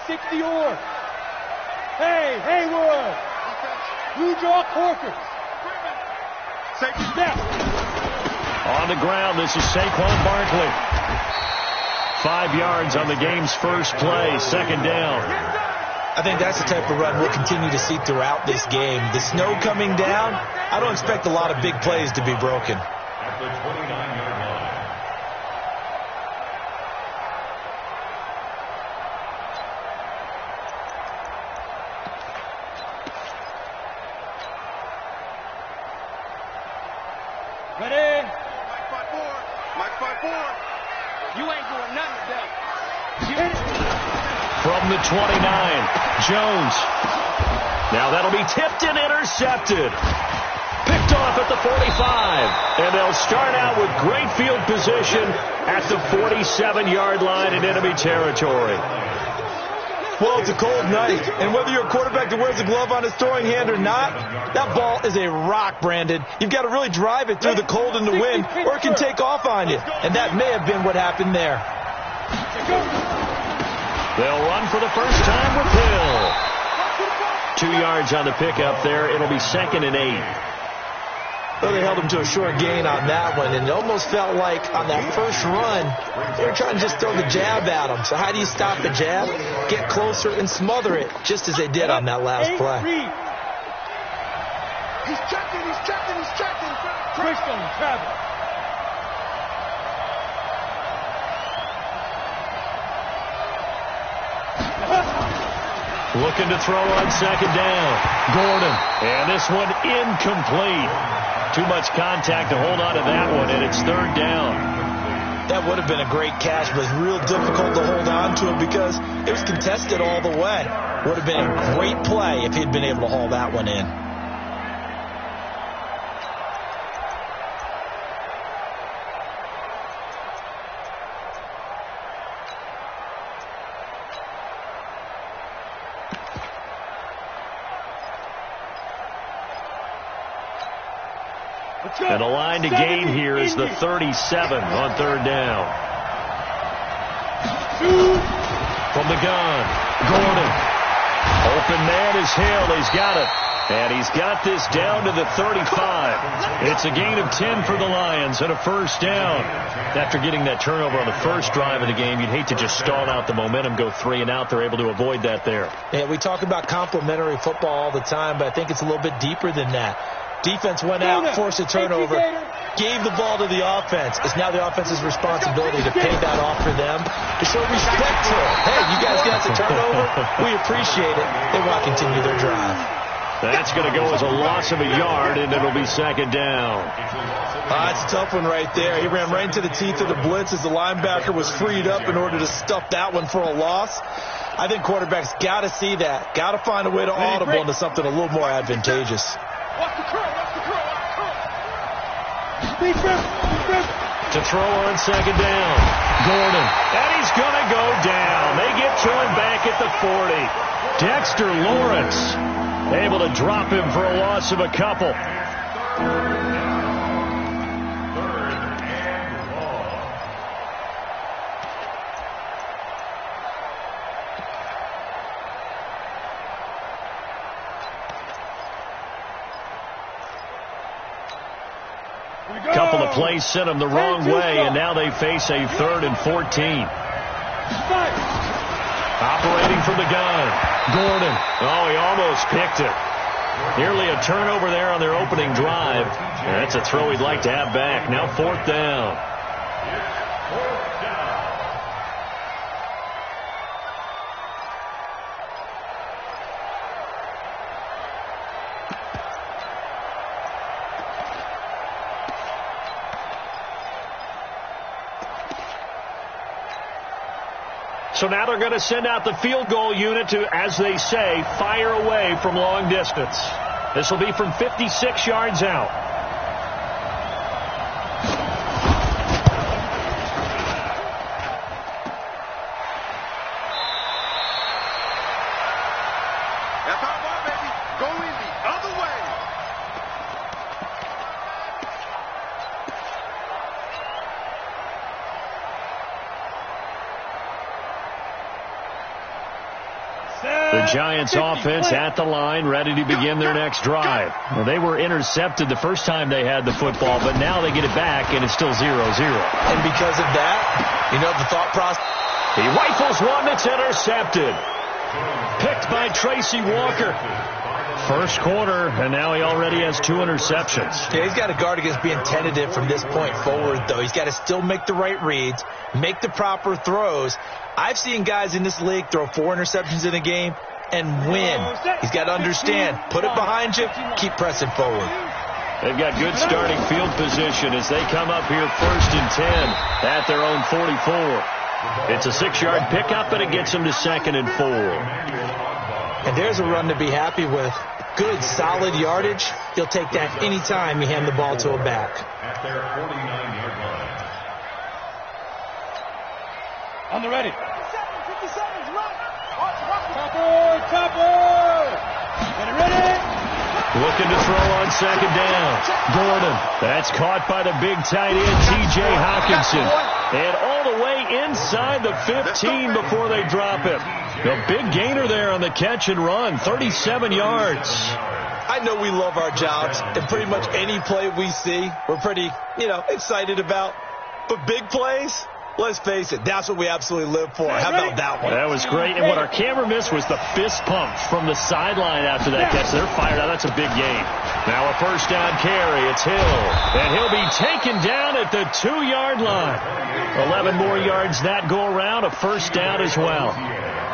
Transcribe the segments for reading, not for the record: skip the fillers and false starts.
60 or. Hey, Haywood. Blue jaw Corker. Safety step. On the ground, this is Saquon Barkley. 5 yards on the game's first play, second down. I think that's the type of run we'll continue to see throughout this game. The snow coming down, I don't expect a lot of big plays to be broken. At the 29-yard line. Ready? Mike 5-4. You ain't doing nothing today. From the 29, Jones. Now that'll be tipped and intercepted. Picked off at the 45. And they'll start out with great field position at the 47-yard line in enemy territory. Well, it's a cold night, and whether you're a quarterback that wears a glove on his throwing hand or not, that ball is a rock, Brandon. You've got to really drive it through the cold and the wind, or it can take off on you. And that may have been what happened there. They'll run for the first time with Hill. 2 yards on the pickup there. It'll be 2nd and 8. Well, they held him to a short gain on that one, and it almost felt like on that first run, they were trying to just throw the jab at him. So how do you stop the jab? Get closer and smother it, just as they did on that last play. He's checking. Christian, Travis. Looking to throw on second down. Gordon. And this one incomplete. Too much contact to hold on to that one, and it's 3rd down. That would have been a great catch, but it's real difficult to hold on to him because it was contested all the way. Would have been a great play if he'd been able to haul that one in. And the line to gain here is the 37 on 3rd down. From the gun, Gordon. Open man is Hill. He's got it. And he's got this down to the 35. It's a gain of 10 for the Lions and a first down. After getting that turnover on the first drive of the game, you'd hate to just stall out the momentum, go 3 and out. They're able to avoid that there. Yeah, we talk about complementary football all the time, but I think it's a little bit deeper than that. Defense went out, forced a turnover, gave the ball to the offense. It's now the offense's responsibility to pay that off for them, to show respect to it. Hey, you guys got the turnover. We appreciate it. They want to continue their drive. That's going to go as a loss of a yard, and it'll be 2nd down. It's a tough one right there. He ran right into the teeth of the blitz as the linebacker was freed up in order to stuff that one for a loss. I think quarterbacks got to see that. Got to find a way to audible into something a little more advantageous. To throw on second down. Gordon. And he's going to go down. They get to him back at the 40. Dexter Lawrence able to drop him for a loss of a couple. Couple of plays sent them the wrong way, and now they face a 3rd and 14. Operating from the gun. Gordon. Oh, he almost picked it. Nearly a turnover there on their opening drive. And that's a throw he'd like to have back. Now 4th down. So now they're going to send out the field goal unit to, as they say, fire away from long distance. This will be from 56 yards out. That's our ball, baby. Go in the other way. Giants offense at the line, ready to begin their next drive. Well, they were intercepted the first time they had the football, but now they get it back, and it's still 0-0. And because of that, you know the thought process. He rifles one that's intercepted. Picked by Tracy Walker. First quarter, and now he already has 2 interceptions. Yeah, he's got to guard against being tentative from this point forward, though. He's got to still make the right reads, make the proper throws. I've seen guys in this league throw 4 interceptions in a game and win. He's got to understand, put it behind you, keep pressing forward. They've got good starting field position as they come up here 1st and 10 at their own 44. It's a 6-yard pickup, and it gets them to 2nd and 4. And there's a run to be happy with. Good, solid yardage. He'll take that any time you hand the ball to a back. At their 49-yard line. On the ready. 50 seconds, run. Topper. Get it ready. Looking to throw on 2nd down. Gordon. That's caught by the big tight end, T.J. Hockenson. And all the way inside the 15 before they drop him. The big gainer there on the catch and run, 37 yards. I know we love our jobs, and pretty much any play we see, we're pretty, excited about. But big plays, let's face it, that's what we absolutely live for. How about that one? That was great. And what our camera missed was the fist pump from the sideline after that catch. They're fired out. That's a big gain. Now a 1st down carry. It's Hill. And he'll be taken down at the 2-yard line. 11 more yards that go around. A 1st down as well.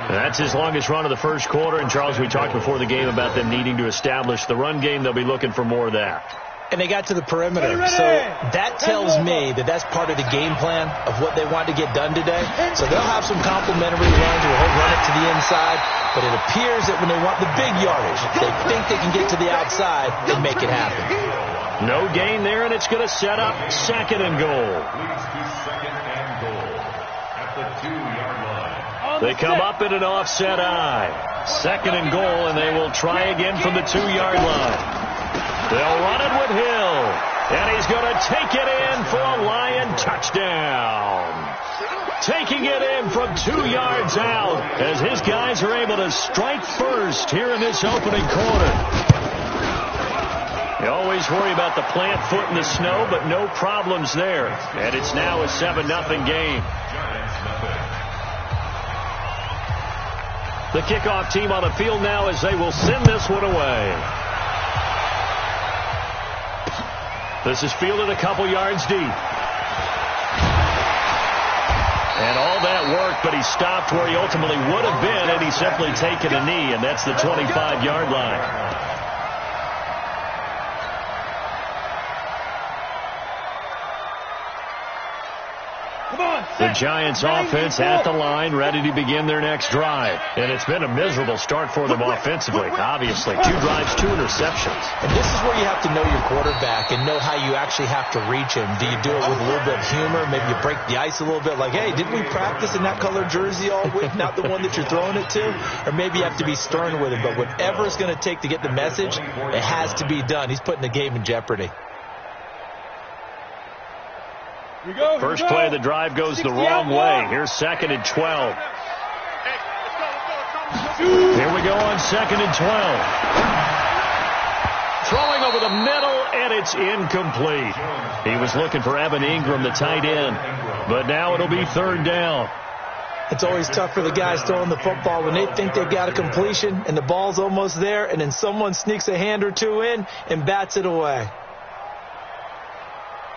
That's his longest run of the first quarter. And, Charles, we talked before the game about them needing to establish the run game. They'll be looking for more of that. And they got to the perimeter. So that tells me that that's part of the game plan of what they want to get done today. So they'll have some complimentary runs where he'll run it to the inside. But it appears that when they want the big yardage, they think they can get to the outside and make it happen. No gain there, and it's going to set up 2nd and goal. They come up in an offset eye. 2nd and goal, and they will try again from the 2-yard line. They'll run it with Hill, and he's going to take it in for a Lion touchdown. Taking it in from 2 yards out as his guys are able to strike first here in this opening quarter. You always worry about the plant foot in the snow, but no problems there. And it's now a 7-0 game. The kickoff team on the field now as they will send this one away. This is fielded a couple yards deep. And all that work, but he stopped where he ultimately would have been had he simply taken a knee, and that's the 25-yard line. The Giants offense at the line, ready to begin their next drive. And it's been a miserable start for them offensively, obviously. 2 drives, 2 interceptions. And this is where you have to know your quarterback and know how you actually have to reach him. Do you do it with a little bit of humor? Maybe you break the ice a little bit like, hey, didn't we practice in that color jersey all week, not the one that you're throwing it to? Or maybe you have to be stern with him. But whatever it's going to take to get the message, it has to be done. He's putting the game in jeopardy. First play of the drive goes the wrong way. Here's 2nd and 12. Here we go on 2nd and 12. Throwing over the middle, and it's incomplete. He was looking for Evan Ingram, the tight end. But now it'll be 3rd down. It's always tough for the guys throwing the football when they think they've got a completion and the ball's almost there, and then someone sneaks a hand or two in and bats it away.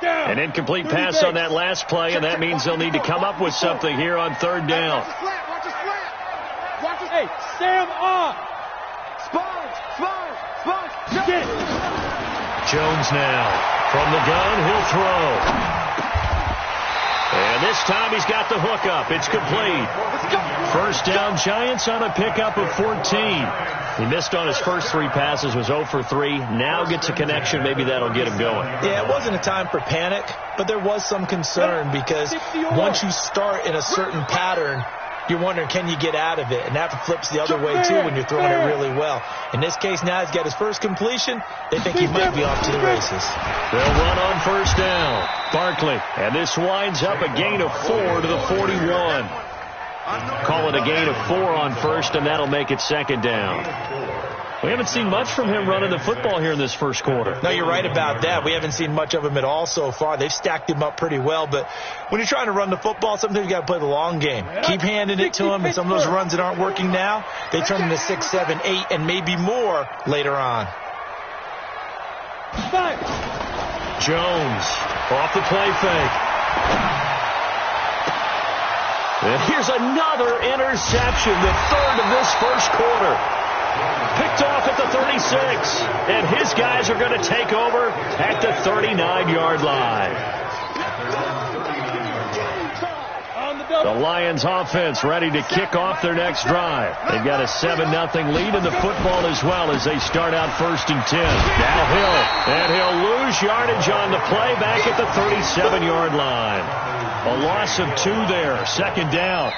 An incomplete pass on that last play, and that means they'll need to come up with something here on 3rd down. Hey, Sam off. Jones now. From the gun, he'll throw. And this time he's got the hook up. It's complete. 1st down, Giants on a pickup of 14. He missed on his first 3 passes, was 0 for 3. Now gets a connection. Maybe that'll get him going. Yeah, it wasn't a time for panic, but there was some concern because once you start in a certain pattern, you're wondering, can you get out of it? And that flips the other way, too, when you're throwing it really well. In this case, now he's got his first completion. They think he might be off to the races. They'll run on 1st down. Barkley. And this winds up a gain of 4 to the 41. Call it a gain of 4 on first, and that'll make it second down. We haven't seen much from him running the football here in this first quarter. No, you're right about that. We haven't seen much of him at all so far. They've stacked him up pretty well, but when you're trying to run the football, sometimes you got to play the long game. Keep handing it to him, and some of those runs that aren't working now, they turn into 6, 7, 8, and maybe more later on. Jones off the play fake. And here's another interception, the third of this first quarter. Picked off at the 36, and his guys are going to take over at the 39-yard line. The Lions offense ready to kick off their next drive. They've got a 7-0 lead in the football as well as they start out 1st and 10. Now Hill, and he'll lose yardage on the play back at the 37-yard line. A loss of 2 there, second down.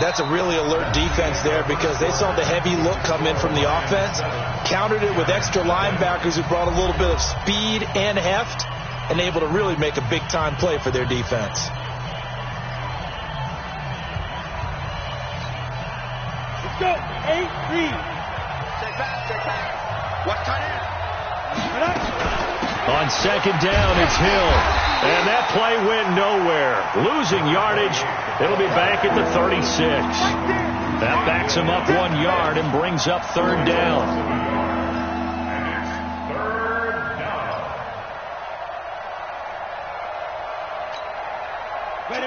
That's a really alert defense there because they saw the heavy look come in from the offense, countered it with extra linebackers who brought a little bit of speed and heft, and able to really make a big-time play for their defense. Let's go. 8-3. Stay back. Watch tight end. On second down, it's Hill. And that play went nowhere. Losing yardage. It'll be back at the 36. That backs him up 1 yard and brings up third down.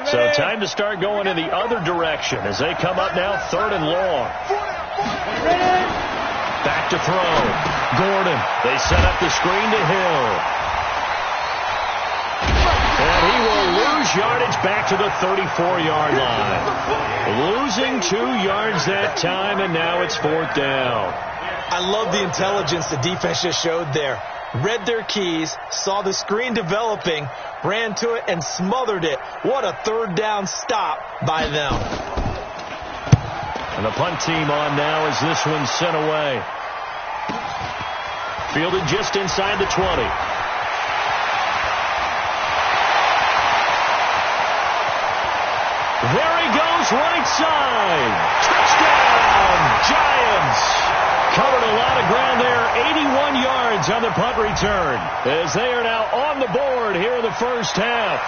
So time to start going in the other direction as they come up now 3rd and long. Back to throw. Gordon. They set up the screen to Hill. And he will lose yardage back to the 34-yard line. Losing 2 yards that time, and now it's 4th down. I love the intelligence the defense just showed there. Read their keys, saw the screen developing, ran to it, and smothered it. What a 3rd down stop by them. And the punt team on now as this one's sent away. Fielded just inside the 20. There he goes, right side. Touchdown, Giants. Covered a lot of ground there, 81 yards on the punt return, as they are now on the board here in the first half.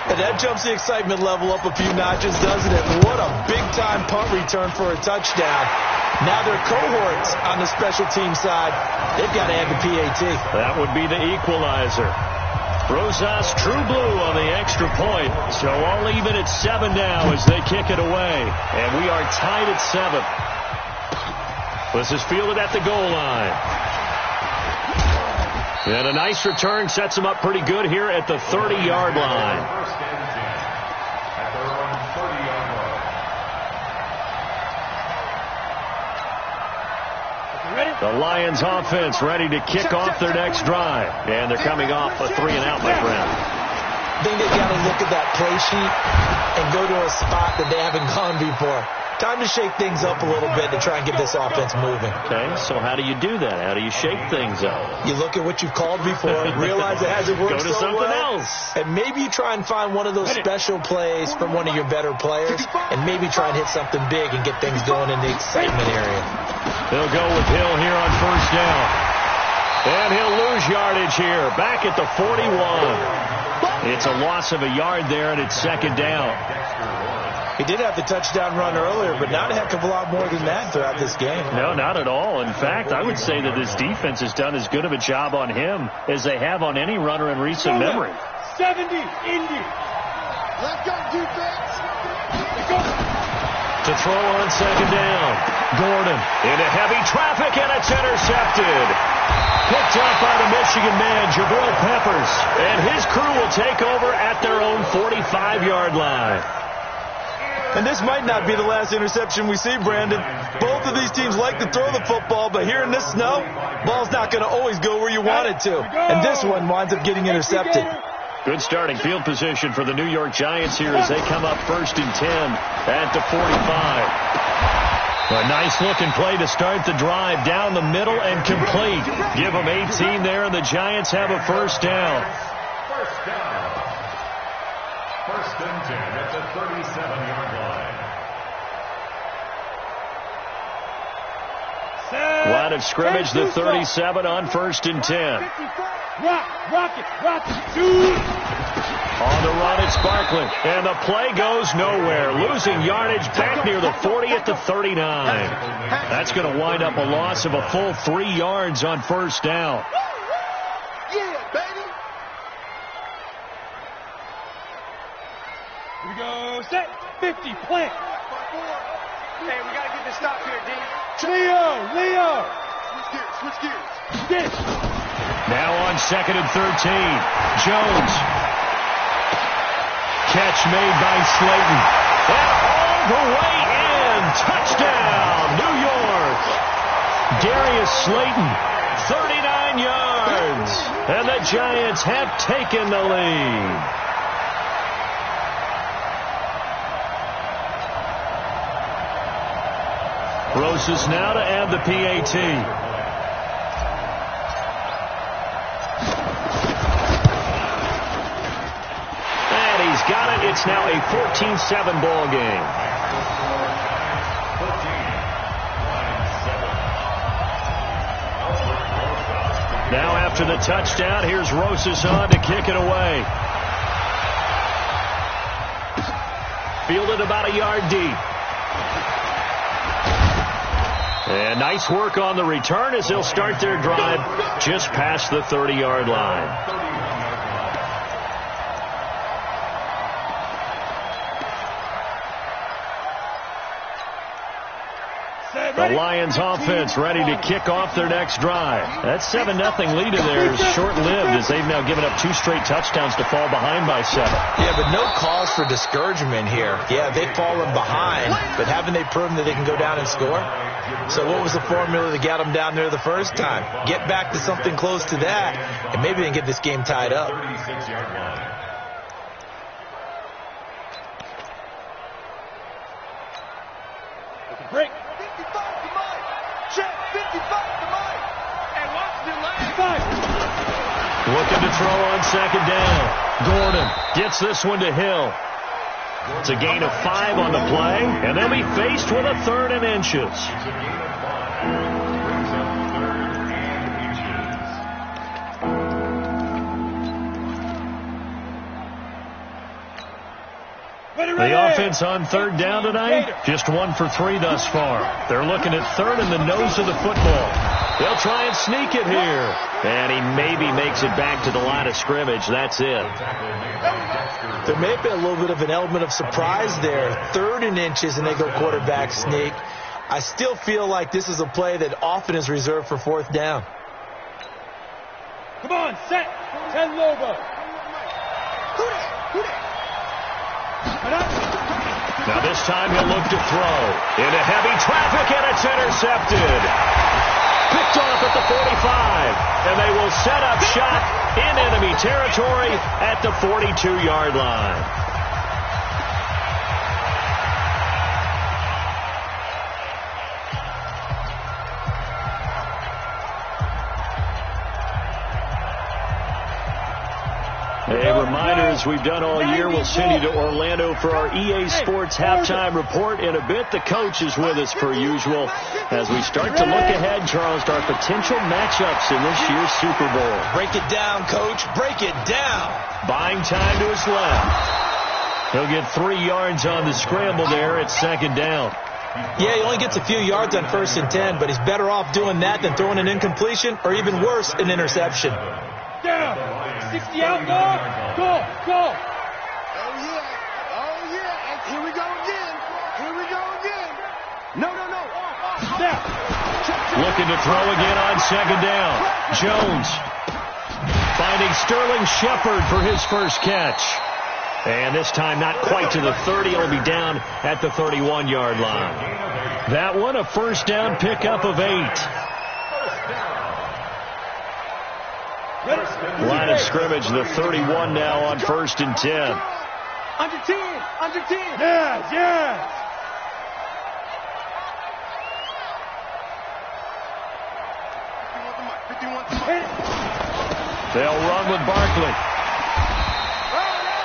And that jumps the excitement level up a few notches, doesn't it? What a big-time punt return for a touchdown. Now their cohorts on the special team side, they've got to add the PAT. That would be the equalizer. Rosas true blue on the extra point. So all even at 7 now as they kick it away. And we are tied at 7. This is fielded at the goal line. And a nice return sets them up pretty good here at the 30-yard line. The Lions offense ready to kick off their next drive. And they're coming off a 3-and-out, my friend. I think they've got to look at that play sheet and go to a spot that they haven't gone before. Time to shake things up a little bit to try and get this offense moving. Okay, so how do you do that? How do you shake things up? You look at what you've called before, realize it hasn't worked Go to so something well, else. and maybe you try and find one of those special plays from one of your better players, and maybe try and hit something big and get things going in the excitement area. They'll go with Hill here on first down. And he'll lose yardage here, back at the 41. It's a loss of a yard there, and it's second down. He did have the touchdown run earlier, but not a heck of a lot more than that throughout this game. No, not at all. In fact, I would say that this defense has done as good of a job on him as they have on any runner in recent memory. 70, Indy. Let's go, defense. To throw on second down. Gordon into heavy traffic, and it's intercepted. Picked up by the Michigan man, Jabril Peppers. And his crew will take over at their own 45-yard line. And this might not be the last interception we see, Brandon. Both of these teams like to throw the football, but here in this snow, ball's not going to always go where you want it to. And this one winds up getting intercepted. Good starting field position for the New York Giants here as they come up 1st and 10 at the 45. A nice-looking play to start the drive down the middle and complete. Give them 18 there, and the Giants have a first down. First and 10 at the 37-yard line. Line of scrimmage, the 37 on first and 10. Rock it, shoot! On the run, it's Barkley. And the play goes nowhere. Losing yardage back near the 40 at the 39. That's going to wind up a loss of a full 3 yards on first down. Yeah, baby. Here we go, set, 50, plant. Hey, we got to get this stop here, D. Leo! Switch gears. This. Now on second and 13. Jones. Catch made by Slayton. And all the way in. Touchdown, New York. Darius Slayton, 39 yards. And the Giants have taken the lead. Roses now to add the PAT. And he's got it. It's now a 14-7 ball game. Now after the touchdown, here's Roses on to kick it away. Fielded about a yard deep. And nice work on the return as they'll start their drive just past the 30-yard line. The Lions offense ready to kick off their next drive. That 7-0 lead of theirs short-lived as they've now given up 2 straight touchdowns to fall behind by 7. Yeah, but no cause for discouragement here. Yeah, they've fallen behind, but haven't they proven that they can go down and score? So what was the formula that got them down there the first time? Get back to something close to that, and maybe they can get this game tied up. Break. 55 to Mike. Check, 55 to Mike. And watch the line. Looking to throw on second down. Gordon gets this one to Hill. It's a gain of 5 on the play, and they'll be faced with a 3rd and inches. The offense on 3rd down tonight, just 1 for 3 thus far. They're looking at 3rd in the nose of the football. They'll try and sneak it here. And he maybe makes it back to the line of scrimmage. That's it. There may have been a little bit of an element of surprise there. 3rd and inches, and they go quarterback sneak. I still feel like this is a play that often is reserved for 4th down. Come on, set. 10 Lobo. Now this time he'll look to throw. Into heavy traffic, and it's intercepted. Picked off at the 45. And they will set up shop in enemy territory at the 42-yard line. A reminder, as we've done all year, we'll send you to Orlando for our EA Sports halftime report. In a bit, the coach is with us per usual as we start to look ahead, Charles, to our potential matchups in this year's Super Bowl. Break it down, Coach. Break it down. Buying time to his left. He'll get 3 yards on the scramble there at 2nd down. Yeah, he only gets a few yards on 1st and 10, but he's better off doing that than throwing an incompletion or even worse, an interception. Down. 60 out, go. Oh, yeah. And here we go again. No. Snap. Looking to throw again on 2nd down. Jones finding Sterling Shepard for his first catch. And this time not quite to the 30. It'll be down at the 31-yard line. That one a 1st down pickup of 8. Line of scrimmage, the 31 now on 1st and 10. Under 10. Yes. They'll run with Barkley.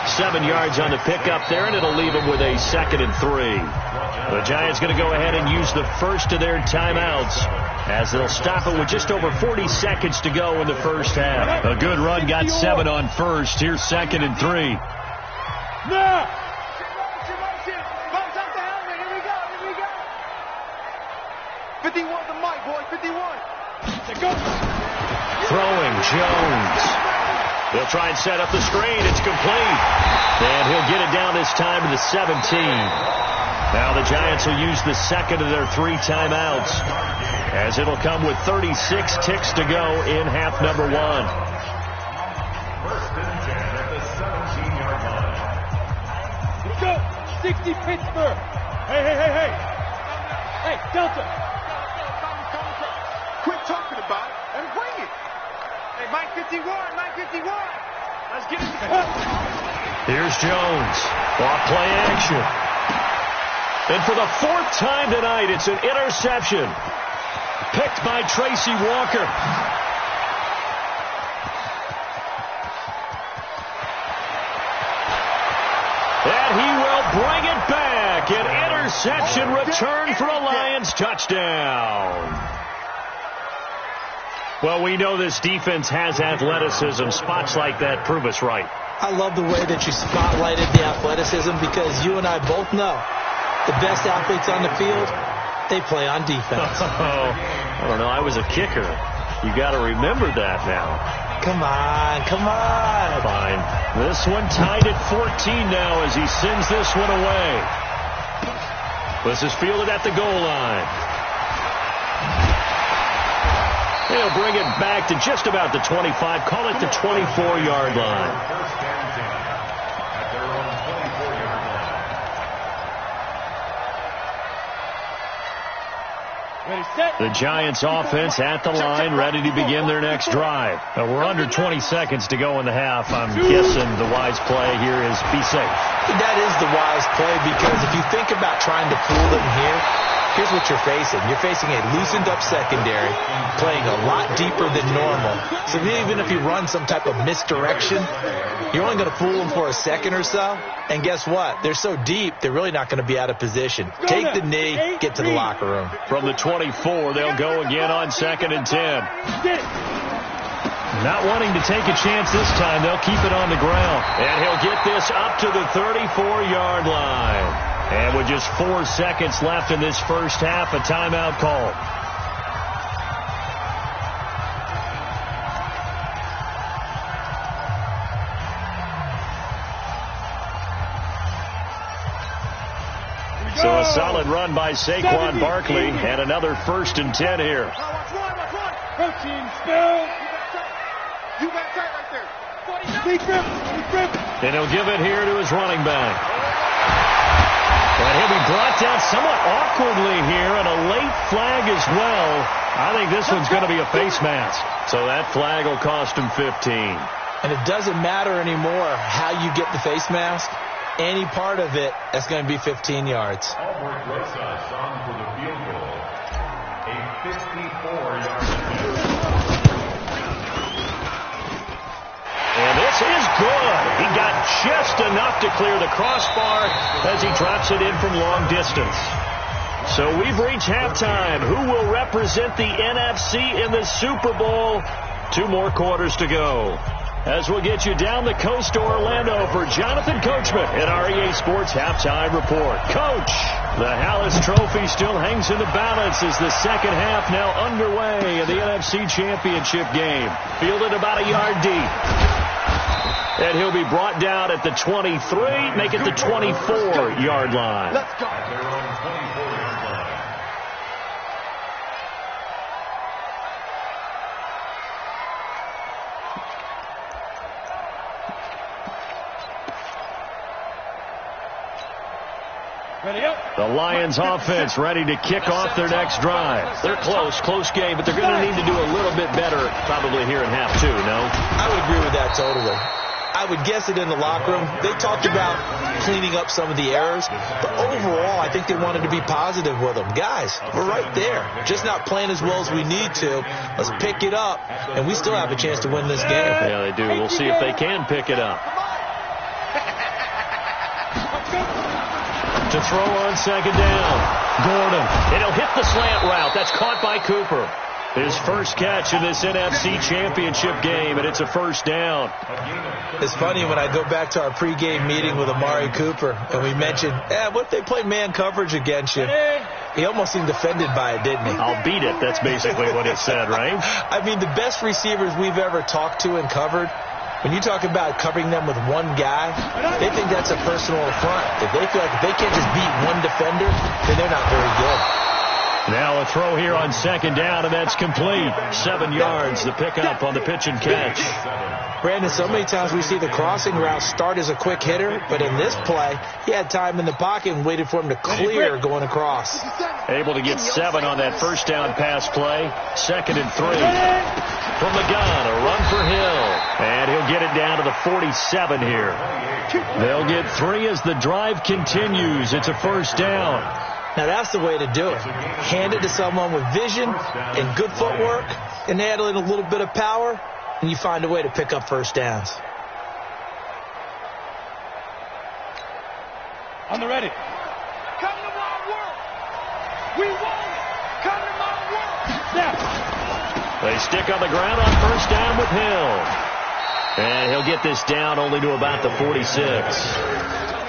7 yards on the pickup there, and it'll leave them with a 2nd and 3. The Giants going to go ahead and use the first of their timeouts as they'll stop it with just over 40 seconds to go in the first half. A good run got 7 on first. Here's 2nd and 3. Now! 51 the mic, boy, 51. Throwing Jones. He'll try and set up the screen. It's complete. And he'll get it down this time to the 17. Now the Giants will use the second of their 3 timeouts as it'll come with 36 ticks to go in half number 1. Let's go. 60 Pittsburgh. Hey. Hey, Delta. Quit talking about it and bring it. Hey, Mike 51. Let's get it. Here's Jones. Off play action. And for the 4th time tonight, it's an interception. Picked by Tracy Walker. And he will bring it back. An interception return for a Lions touchdown. Well, we know this defense has athleticism. Spots like that prove us right. I love the way that you spotlighted the athleticism because you and I both know the best athletes on the field, they play on defense. I don't know. I was a kicker. You got to remember that now. Come on. Fine. This one tied at 14 now as he sends this one away. This is fielded at the goal line. They'll bring it back to just about the 25. Call it the 24-yard line. The Giants offense at the line, ready to begin their next drive. We're under 20 seconds to go in the half. I'm guessing the wise play here is be safe. That is the wise play because if you think about trying to fool them here, here's what you're facing. You're facing a loosened up secondary, playing a lot deeper than normal. So even if you run some type of misdirection, you're only going to fool them for a second or so. And guess what? They're so deep, they're really not going to be out of position. Take the knee, get to the locker room. From the 24, they'll go again on 2nd and 10. Not wanting to take a chance this time, they'll keep it on the ground. And he'll get this up to the 34-yard line. And with just 4 seconds left in this first half, a timeout call. So a solid run by Saquon Barkley and another 1st and 10 here. Protein spill. You got tight right there. And he'll give it here to his running back. And he'll be brought down somewhat awkwardly here, and a late flag as well. I think this one's going to be a face mask. So that flag will cost him 15. And it doesn't matter anymore how you get the face mask. Any part of it, that's going to be 15 yards. Albert Rosas on for the field goal. A 54-yard attempt. And this is good. He got just enough to clear the crossbar as he drops it in from long distance. So we've reached halftime. Who will represent the NFC in the Super Bowl? 2 more quarters to go. As we'll get you down the coast to Orlando for Jonathan Coachman at our EA Sports Halftime Report. Coach, the Hallis Trophy still hangs in the balance as the second half now underway in the NFC Championship game. Fielded about a yard deep. And he'll be brought down at the 23, make it the 24-yard line. Let's go. At their own 24-yard line. The Lions offense ready to kick off their next drive. They're close game, but they're going to need to do a little bit better probably here in half 2, no? I would agree with that totally. I would guess it in the locker room. They talked about cleaning up some of the errors, but overall, I think they wanted to be positive with them. Guys, we're right there. Just not playing as well as we need to. Let's pick it up, and we still have a chance to win this game. Yeah, they do. We'll see if they can pick it up. To throw on second down. Gordon. And he'll hit the slant route. That's caught by Cooper. His first catch in this NFC Championship game, and it's a first down. It's funny when I go back to our pregame meeting with Amari Cooper, and we mentioned, what if they play man coverage against you? He almost seemed offended by it, didn't he? I'll beat it. That's basically what he said, right? I mean, the best receivers we've ever talked to and covered, when you talk about covering them with one guy, they think that's a personal affront. If they feel like if they can't just beat one defender, then they're not very good. Now a throw here on second down, and that's complete. 7 yards, the pickup on the pitch and catch. Brandon, so many times we see the crossing route start as a quick hitter, but in this play, he had time in the pocket and waited for him to clear going across. Able to get 7 on that first down pass play. 2nd and 3. From the gun, a run for Hill. And he'll get it down to the 47 here. They'll get 3 as the drive continues. It's a first down. Now, that's the way to do it. Hand it to someone with vision and good footwork, and add in a little bit of power, and you find a way to pick up first downs. On the ready. Come to my world. We want it. Come to my world. Snap. They stick on the ground on first down with Hill. And he'll get this down only to about the 46.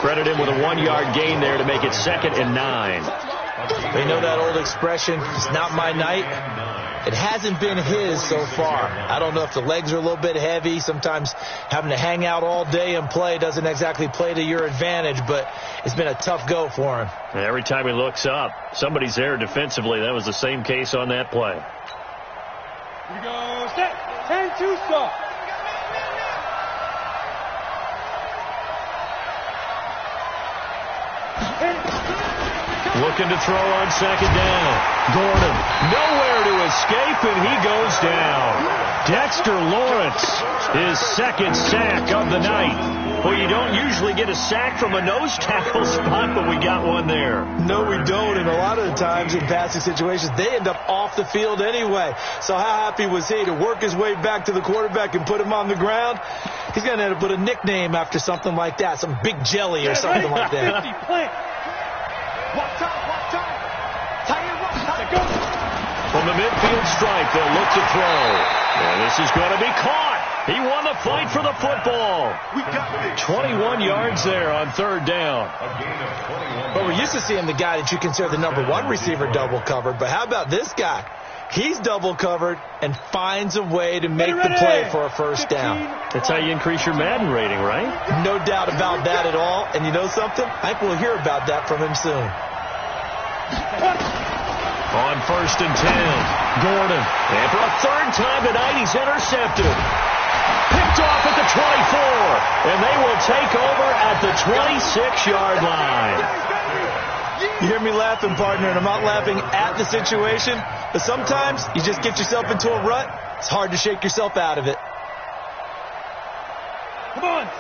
Credit him with a 1-yard gain there to make it 2nd and 9. They know that old expression, it's not my night. It hasn't been his so far. I don't know if the legs are a little bit heavy. Sometimes having to hang out all day and play doesn't exactly play to your advantage, but it's been a tough go for him. Every time he looks up, somebody's there defensively. That was the same case on that play. Here we go. Step. 10-2 stop. Looking to throw on second down. Gordon, nowhere to escape, and he goes down. Dexter Lawrence, his 2nd sack of the night. Well, you don't usually get a sack from a nose tackle spot, but we got one there. No, we don't, and a lot of the times in passing situations, they end up off the field anyway. So how happy was he to work his way back to the quarterback and put him on the ground? He's going to end up with a nickname after something like that, some big jelly or something like that. 50, plant. What time? From the midfield stripe, they'll look to throw. And this is going to be caught. He won the fight for the football. We got this. 21 yards there on 3rd down. Well, we're used to seeing the guy that you consider the number 1 receiver double covered, but how about this guy? He's double covered and finds a way to make the play for a first down. That's how you increase your Madden rating, right? No doubt about that at all. And you know something? I think we'll hear about that from him soon. On 1st and 10, Gordon. And for a 3rd time tonight, he's intercepted. Picked off at the 24. And they will take over at the 26-yard line. You hear me laughing, partner, and I'm not laughing at the situation. But sometimes you just get yourself into a rut. It's hard to shake yourself out of it.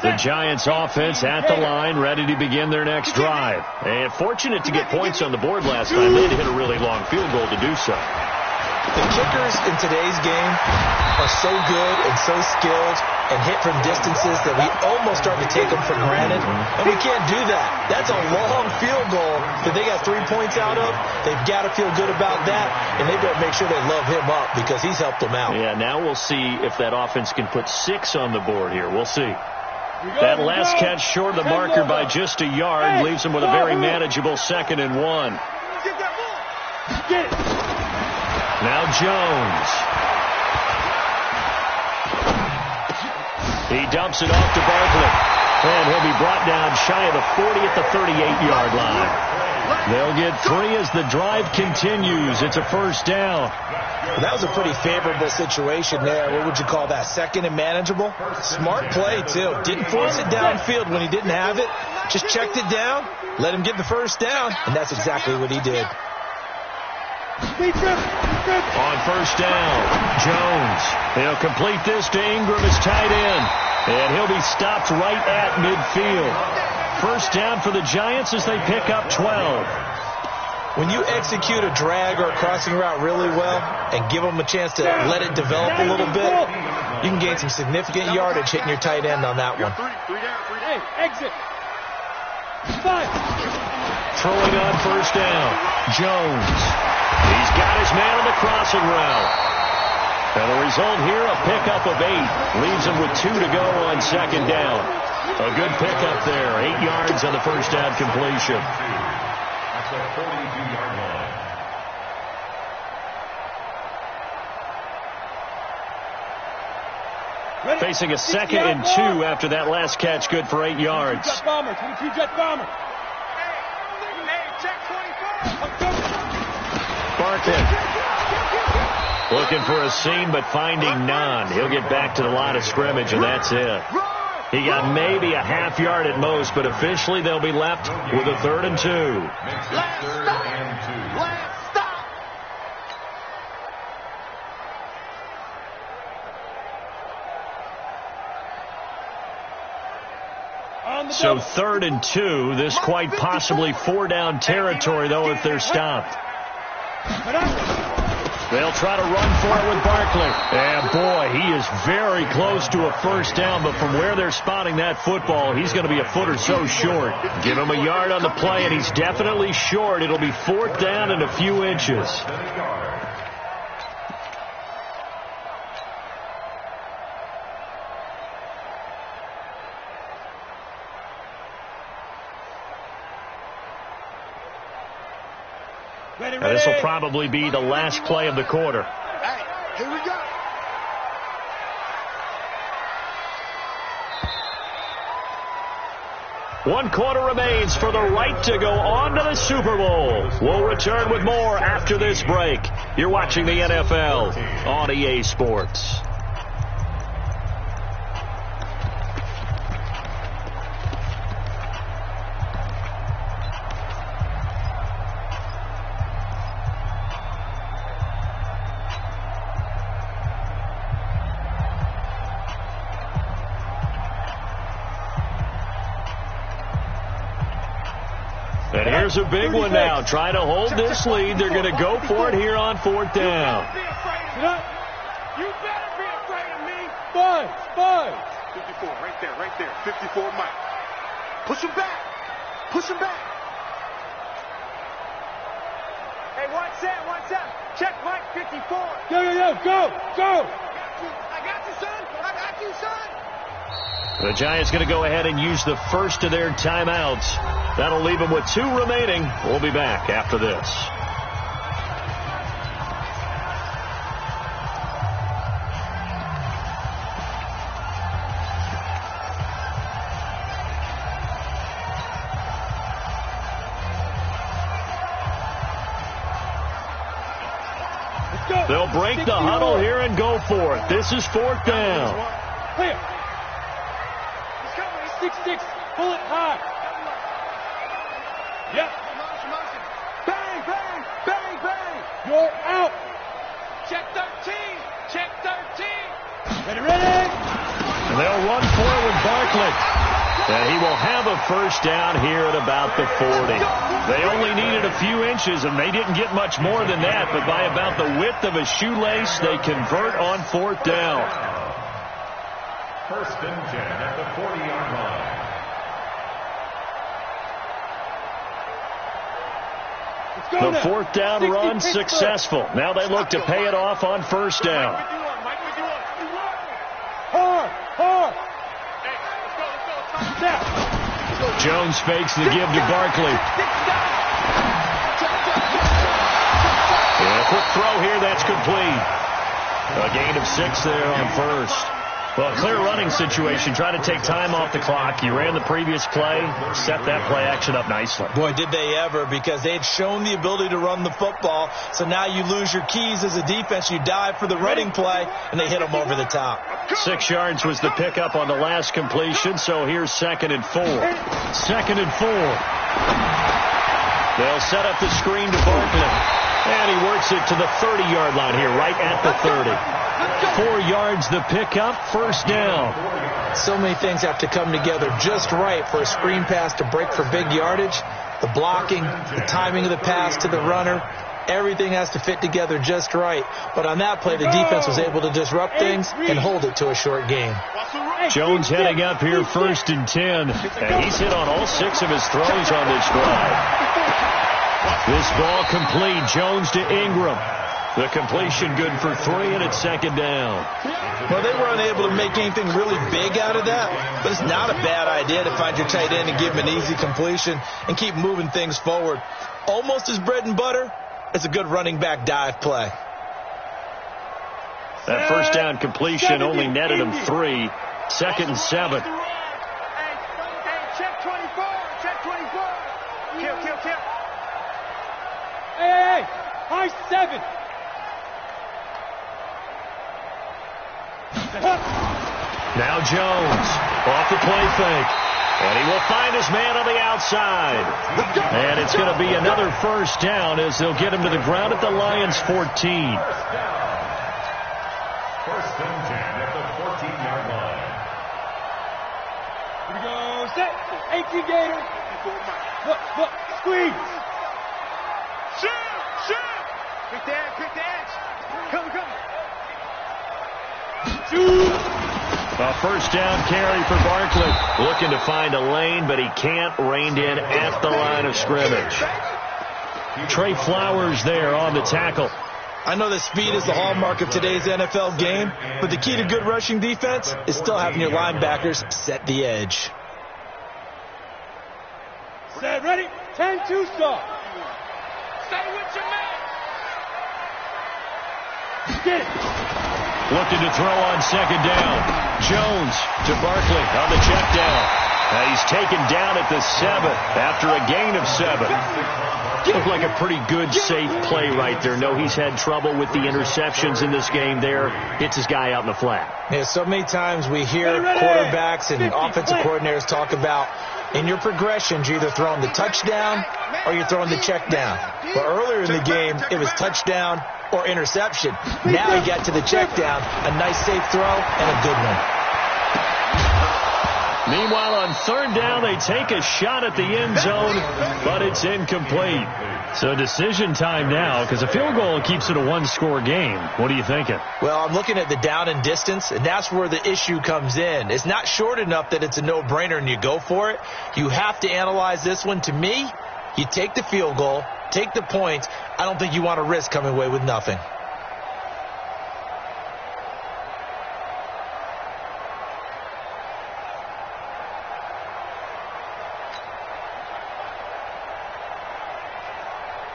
The Giants offense at the line, ready to begin their next drive. And fortunate to get points on the board last time. They had to hit a really long field goal to do so. The kickers in today's game are so good and so skilled and hit from distances that we almost start to take them for granted. And we can't do that. That's a long field goal that they got 3 points out of. They've got to feel good about that, and they better make sure they love him up because he's helped them out. Yeah, now we'll see if that offense can put 6 on the board here. We'll see. That last catch short of the marker by just a yard leaves him with a very manageable 2nd and 1. Now Jones. He dumps it off to Barkley. And he'll be brought down shy of the 40 at the 38-yard line. They'll get 3 as the drive continues. It's a first down. Well, that was a pretty favorable situation there. What would you call that? 2nd and manageable? Smart play, too. Didn't force it downfield when he didn't have it. Just checked it down, let him get the first down, and that's exactly what he did. On first down, Jones. He'll complete this to Ingram as tight end. And he'll be stopped right at midfield. First down for the Giants as they pick up 12. When you execute a drag or a crossing route really well and give them a chance to let it develop a little bit, you can gain some significant yardage hitting your tight end on that one. Hey, exit. Throwing on first down. Jones. He's got his man on the crossing route. And the result here, a pickup of 8. Leaves him with 2 to go on second down. A good pickup there. 8 yards on the first down completion. That's a 42-yard line. Facing a 2nd and 2 after that last catch, good for 8 yards. Jet bomber, 22 jet bomber. Hey, check 24. Barkley looking for a seam, but finding none. He'll get back to the line of scrimmage, and that's it. He got maybe a half yard at most, but officially they'll be left with a 3rd and 2. Let's stop. Let's stop. So 3rd and 2. This quite possibly 4-down territory, though, if they're stopped. They'll try to run for it with Barkley. And, boy, he is very close to a first down, but from where they're spotting that football, he's going to be a foot or so short. Give him a yard on the play, and he's definitely short. It'll be 4th down and a few inches. Now, this will probably be the last play of the quarter. Hey, here we go. One quarter remains for the right to go on to the Super Bowl. We'll return with more after this break. You're watching the NFL on EA Sports. And here's a big one now. Trying to hold this lead. They're going to go for it here on 4th down. You better be afraid of me. Spud. 54, right there. 54, Mike. Push him back. Hey, watch that. Check Mike, 54. Go. I got you, son. The Giants going to go ahead and use the first of their timeouts. That'll leave them with 2 remaining. We'll be back after this. They'll break the huddle here and go for it. This is 4th down. Clear. 6-6. Pull it high. Yep. Bang. You're out. Check 13. Ready. And they'll run for it with Barkley. And he will have a first down here at about the 40. They only needed a few inches, and they didn't get much more than that. But by about the width of a shoelace, they convert on 4th down. 1st and 10 at the 40-yard line. The 4th down run successful. Now they look to pay it off on 1st down. Hard. Jones fakes the give to Barkley. And a quick throw here, that's complete. A gain of 6 there on 1st. Well, clear running situation. Try to take time off the clock. You ran the previous play, set that play action up nicely. Boy, did they ever, because they had shown the ability to run the football. So now you lose your keys as a defense. You dive for the running play, and they hit them over the top. 6 yards was the pickup on the last completion, so here's 2nd and 4. 2nd and 4. They'll set up the screen to Barkley. And he works it to the 30-yard line here, right at the 30. 4 yards the pickup, 1st down. So many things have to come together just right for a screen pass to break for big yardage. The blocking, the timing of the pass to the runner, Everything has to fit together just right. But on that play, the defense was able to disrupt things and hold it to a short game. Jones heading up here 1st and 10. And he's hit on all 6 of his throws on this drive. This ball complete. Jones to Ingram. The completion good for 3, and it's 2nd down. Well, they were unable to make anything really big out of that, but it's not a bad idea to find your tight end and give him an easy completion and keep moving things forward. Almost his bread and butter. It's a good running back dive play. That first down completion only netted him 3. 2nd and 7. Hey, check 24. Check 24. Kill. Hey, high 7. Now Jones off the play fake. And he will find his man on the outside. And it's going to be another first down as they'll get him to the ground at the Lions' 14. First and 10 at the 14-yard line. Here we go. Set. 18 Gator. Look. Squeeze. Shoot. Pick the edge. Come. Shoot. A first down carry for Barkley. Looking to find a lane, but he can't. Reined in at the line of scrimmage. Trey Flowers there on the tackle. I know that speed is the hallmark of today's NFL game, but the key to good rushing defense is still having your linebackers set the edge. Set. Ready. 10-2 stop. Stay with your man. Get it. Looking to throw on 2nd down. Jones to Barkley on the check down. He's taken down at the 7 after a gain of 7. Looked like a pretty good, safe play right there. No, he's had trouble with the interceptions in this game there. Hits his guy out in the flat. Yeah, so many times we hear quarterbacks and offensive coordinators talk about in your progressions, you're either throwing the touchdown or you're throwing the check down. But earlier in the game, it was touchdown or interception. Now he got to the check down, a nice safe throw and a good one. Meanwhile, on 3rd down, they take a shot at the end zone, but it's incomplete. So decision time now, because a field goal keeps it a 1-score game. What are you thinking? Well, I'm looking at the down and distance, and that's where the issue comes in. It's not short enough that it's a no-brainer and you go for it. You have to analyze this one. To me, you take the field goal, take the points. I don't think you want to risk coming away with nothing.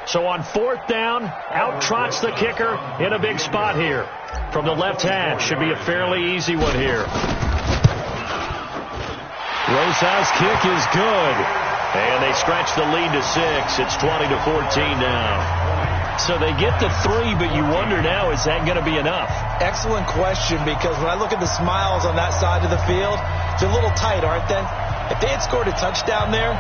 So on 4th down, out trots the kicker in a big spot here. From the left hash, should be a fairly easy one here. Rosas' kick is good. And they stretch the lead to 6. It's 20-14 now. So they get the 3, but you wonder now, is that going to be enough? Excellent question, because when I look at the smiles on that side of the field, they're a little tight, aren't they? If they had scored a touchdown there,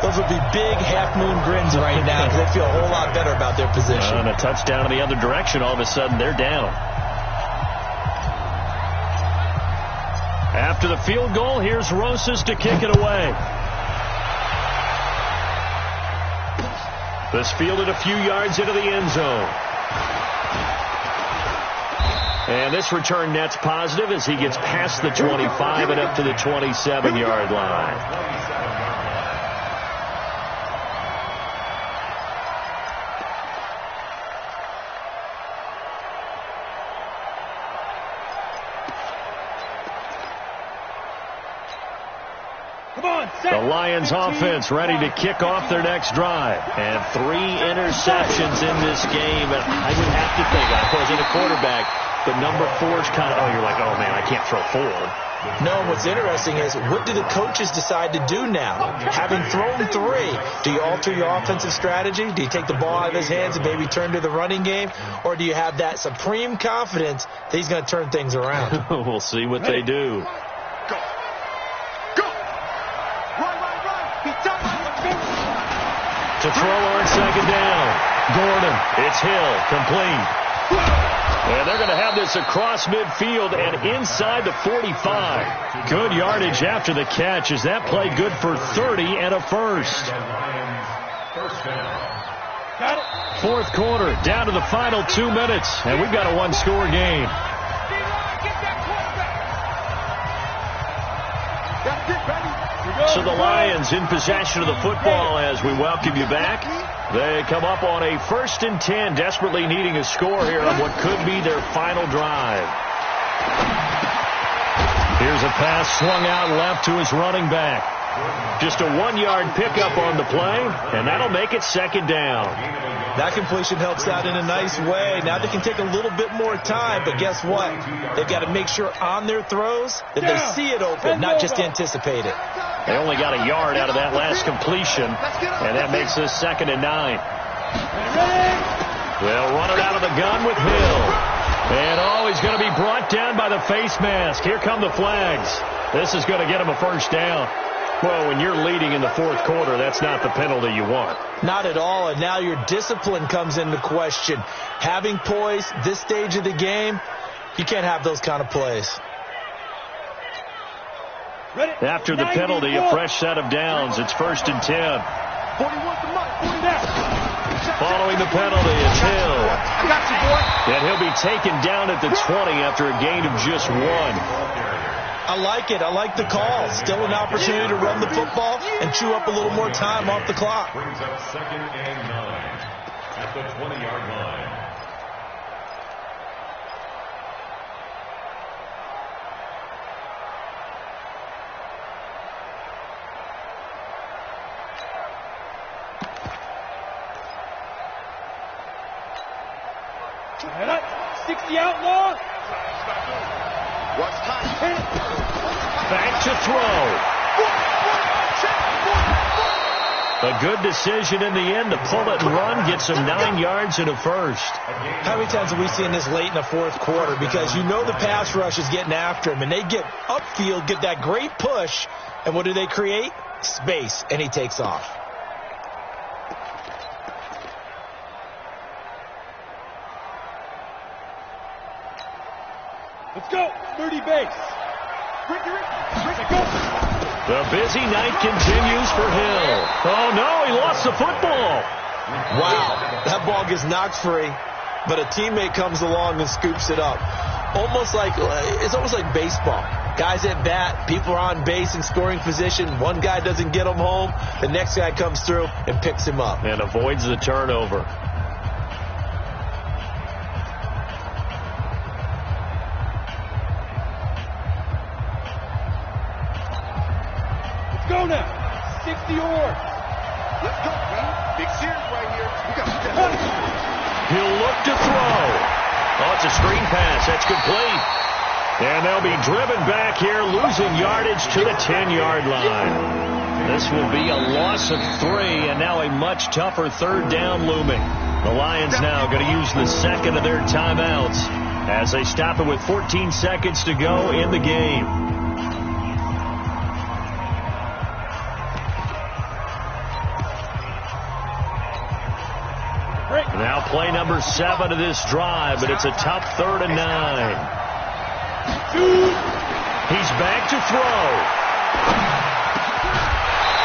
those would be big half-moon grins right now because they feel a whole lot better about their position. And a touchdown in the other direction, all of a sudden they're down. After the field goal, here's Rosas to kick it away. This fielded a few yards into the end zone. And this return net's positive as he gets past the 25 and up to the 27-yard line. The Lions offense ready to kick off their next drive. And 3 interceptions in this game. And I would have to think, I wasn't a quarterback, but number 4 is kind of, you're like, oh, man, I can't throw 4. No, what's interesting is, what do the coaches decide to do now? Having thrown 3, do you alter your offensive strategy? Do you take the ball out of his hands and maybe turn to the running game? Or do you have that supreme confidence that he's going to turn things around? We'll see what they do. To throw on 2nd down. Gordon. It's Hill. Complete. And they're going to have this across midfield and inside the 45. Good yardage after the catch. Is that play good for 30 and a first? Fourth quarter, down to the final 2 minutes, and we've got a one-score game. So the Lions in possession of the football as we welcome you back. They come up on a 1st and 10, desperately needing a score here on what could be their final drive. Here's a pass swung out left to his running back. Just a 1-yard pickup on the play, and that'll make it 2nd down. That completion helps out in a nice way. Now they can take a little bit more time, but guess what? They've got to make sure on their throws that they see it open, not just anticipate it. They only got a yard out of that last completion, and that makes this 2nd and 9. They'll run it out of the gun with Hill. And he's going to be brought down by the face mask. Here come the flags. This is going to get him a 1st down. Well, when you're leading in the 4th quarter, that's not the penalty you want. Not at all, and now your discipline comes into question. Having poise this stage of the game, you can't have those kind of plays. After the penalty, a fresh set of downs. It's 1st and 10. Following the penalty, it's Hill. I got you, boy. And he'll be taken down at the 20 after a gain of just 1. I like it. I like the call. Still an opportunity to run the football and chew up a little more time off the clock. Brings up 2nd and 9 at the 20-yard line. Head up. 60 outlaw. Watch time. Back to throw. A good decision in the end to pull it and run, get some 9 yards and a 1st. How many times have we seen this late in the 4th quarter? Because you know the pass rush is getting after him, and they get upfield, get that great push, and what do they create? Space, and he takes off. Let's go. 30 base. The busy night continues for Hill. Oh, no, he lost the football. Wow, that ball gets knocked free, but a teammate comes along and scoops it up. It's almost like baseball. Guys at bat, people are on base in scoring position. One guy doesn't get him home. The next guy comes through and picks him up. And avoids the turnover. Go now. 60 yards. Let's go, man. Big Suirs right here. We got to step. He'll look to throw. Oh, it's a screen pass. That's complete. And they'll be driven back here, losing yardage to the 10-yard line. This will be a loss of 3, and now a much tougher 3rd down looming. The Lions now going to use the 2nd of their timeouts as they stop it with 14 seconds to go in the game. Now play number 7 of this drive, but it's a tough 3rd and 9. He's back to throw.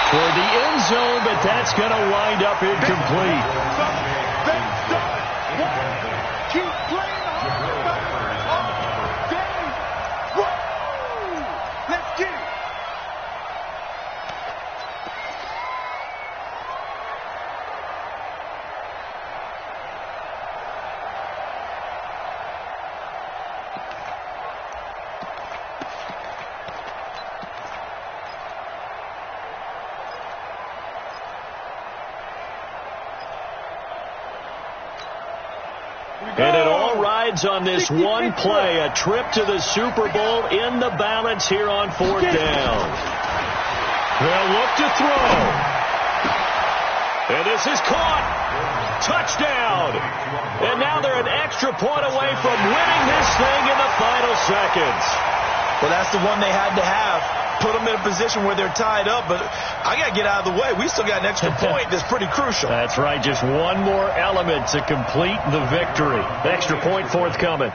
For the end zone, but that's going to wind up incomplete. Keep playing Let's get it. And it all rides on this one play, a trip to the Super Bowl in the balance here on 4th down. They'll look to throw. And this is caught. Touchdown. And now they're an extra point away from winning this thing in the final seconds. Well, that's the one they had to have. Put them in a position where they're tied up, but I got to get out of the way. We still got an extra point that's pretty crucial. That's right. Just one more element to complete the victory. The extra point forthcoming.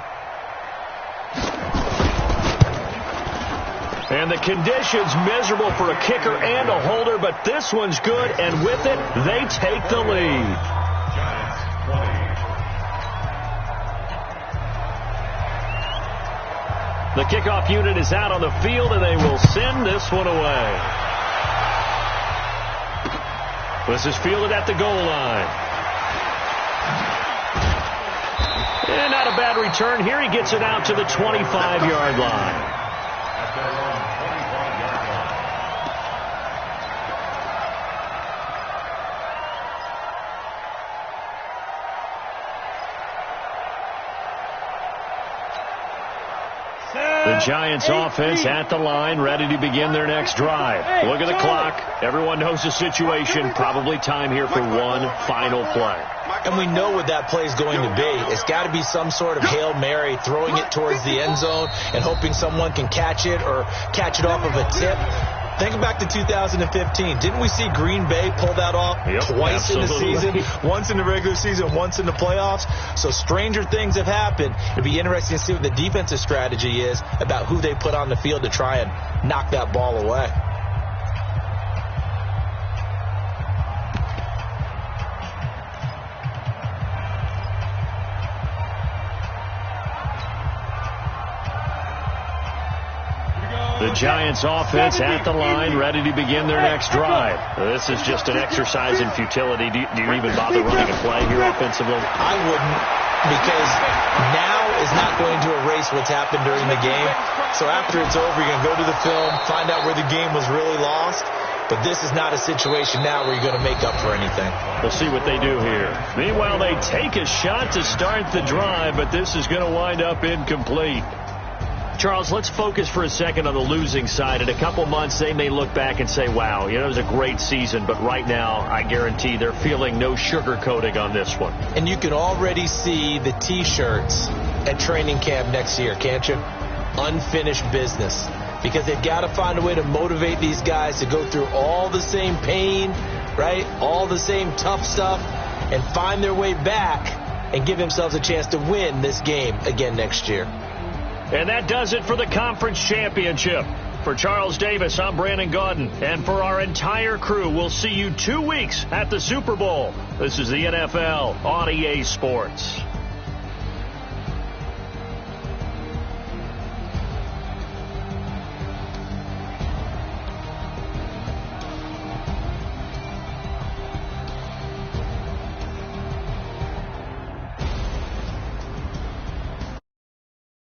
And the conditions miserable for a kicker and a holder, but this one's good, and with it, they take the lead. The kickoff unit is out on the field, and they will send this one away. This is fielded at the goal line. And not a bad return here. He gets it out to the 25-yard line. The Giants offense at the line, ready to begin their next drive. Look at the clock. Everyone knows the situation. Probably time here for one final play. And we know what that play is going to be. It's got to be some sort of Hail Mary, throwing it towards the end zone and hoping someone can catch it or catch it off of a tip. Think back to 2015. Didn't we see Green Bay pull that off twice in the season? Once in the regular season, once in the playoffs. So stranger things have happened. It'll be interesting to see what the defensive strategy is about who they put on the field to try and knock that ball away. The Giants offense at the line, ready to begin their next drive. This is just an exercise in futility. Do you even bother running a play here offensively? I wouldn't, because now is not going to erase what's happened during the game. So after it's over, you're going to go to the film, find out where the game was really lost. But this is not a situation now where you're going to make up for anything. We'll see what they do here. Meanwhile, they take a shot to start the drive, but this is going to wind up incomplete. Charles, let's focus for a second on the losing side. In a couple months, they may look back and say, wow, it was a great season. But right now, I guarantee they're feeling no sugarcoating on this one. And you can already see the T-shirts at training camp next year, can't you? Unfinished business. Because they've got to find a way to motivate these guys to go through all the same pain, right? All the same tough stuff, and find their way back and give themselves a chance to win this game again next year. And that does it for the conference championship. For Charles Davis, I'm Brandon Gaudin. And for our entire crew, we'll see you 2 weeks at the Super Bowl. This is the NFL on EA Sports.